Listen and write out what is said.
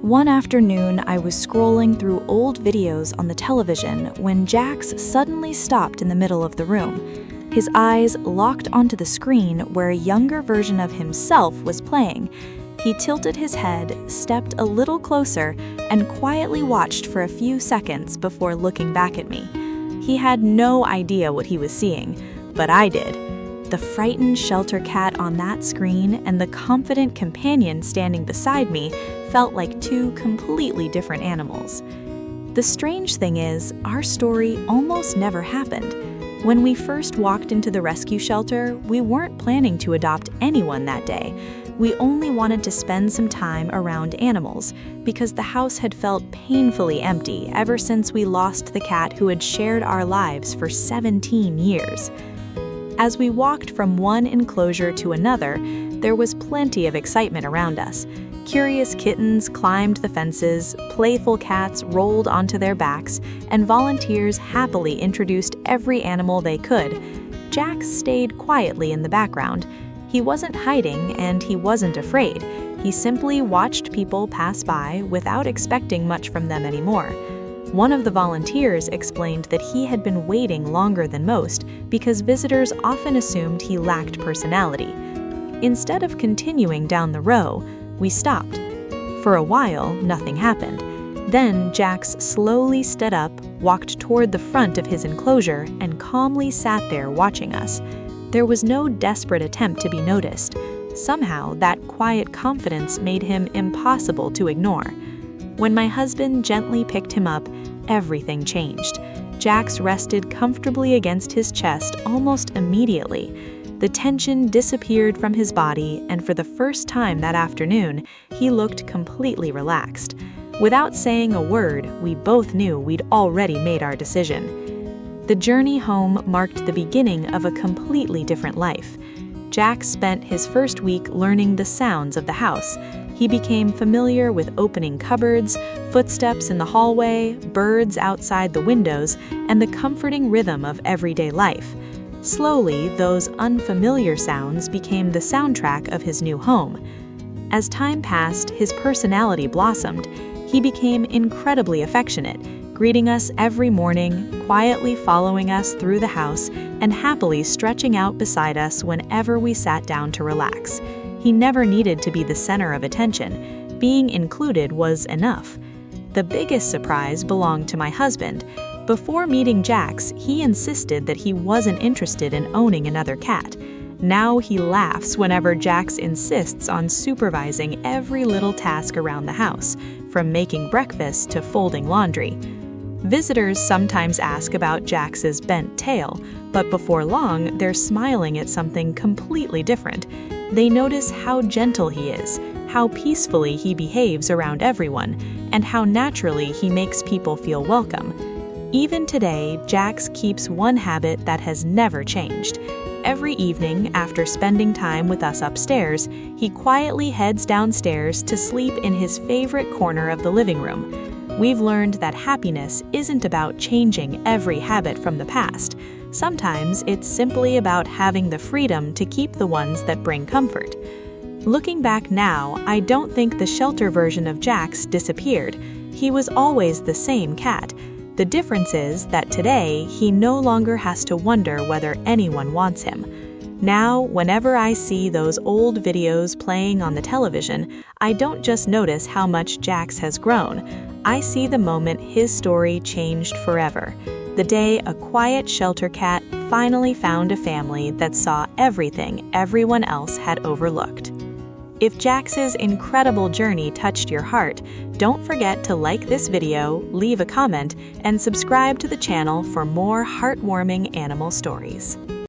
One afternoon, I was scrolling through old videos on the television when Jax suddenly stopped in the middle of the room. His eyes locked onto the screen where a younger version of himself was playing. He tilted his head, stepped a little closer, and quietly watched for a few seconds before looking back at me. He had no idea what he was seeing, but I did. The frightened shelter cat on that screen and the confident companion standing beside me felt like two completely different animals. The strange thing is, our story almost never happened. When we first walked into the rescue shelter, we weren't planning to adopt anyone that day. We only wanted to spend some time around animals because the house had felt painfully empty ever since we lost the cat who had shared our lives for 17 years. As we walked from one enclosure to another, there was plenty of excitement around us. Curious kittens climbed the fences, playful cats rolled onto their backs, and volunteers happily introduced every animal they could. Jax stayed quietly in the background. He wasn't hiding and he wasn't afraid. He simply watched people pass by without expecting much from them anymore. One of the volunteers explained that he had been waiting longer than most because visitors often assumed he lacked personality. Instead of continuing down the row, we stopped. For a while, nothing happened. Then Jax slowly stood up, walked toward the front of his enclosure, and calmly sat there watching us. There was no desperate attempt to be noticed. Somehow, that quiet confidence made him impossible to ignore. When my husband gently picked him up, everything changed. Jax rested comfortably against his chest almost immediately. The tension disappeared from his body, and for the first time that afternoon, he looked completely relaxed. Without saying a word, we both knew we'd already made our decision. The journey home marked the beginning of a completely different life. Jax spent his first week learning the sounds of the house. He became familiar with opening cupboards, footsteps in the hallway, birds outside the windows, and the comforting rhythm of everyday life. Slowly, those unfamiliar sounds became the soundtrack of his new home. As time passed, his personality blossomed. He became incredibly affectionate, greeting us every morning, quietly following us through the house, and happily stretching out beside us whenever we sat down to relax. He never needed to be the center of attention. Being included was enough. The biggest surprise belonged to my husband. Before meeting Jax, he insisted that he wasn't interested in owning another cat. Now he laughs whenever Jax insists on supervising every little task around the house, from making breakfast to folding laundry. Visitors sometimes ask about Jax's bent tail, but before long, they're smiling at something completely different. They notice how gentle he is, how peacefully he behaves around everyone, and how naturally he makes people feel welcome. Even today, Jax keeps one habit that has never changed. Every evening, after spending time with us upstairs, he quietly heads downstairs to sleep in his favorite corner of the living room. We've learned that happiness isn't about changing every habit from the past. Sometimes it's simply about having the freedom to keep the ones that bring comfort. Looking back now, I don't think the shelter version of Jax disappeared. He was always the same cat. The difference is that today, he no longer has to wonder whether anyone wants him. Now, whenever I see those old videos playing on the television, I don't just notice how much Jax has grown. I see the moment his story changed forever. The day a quiet shelter cat finally found a family that saw everything everyone else had overlooked. If Jax's incredible journey touched your heart, don't forget to like this video, leave a comment, and subscribe to the channel for more heartwarming animal stories.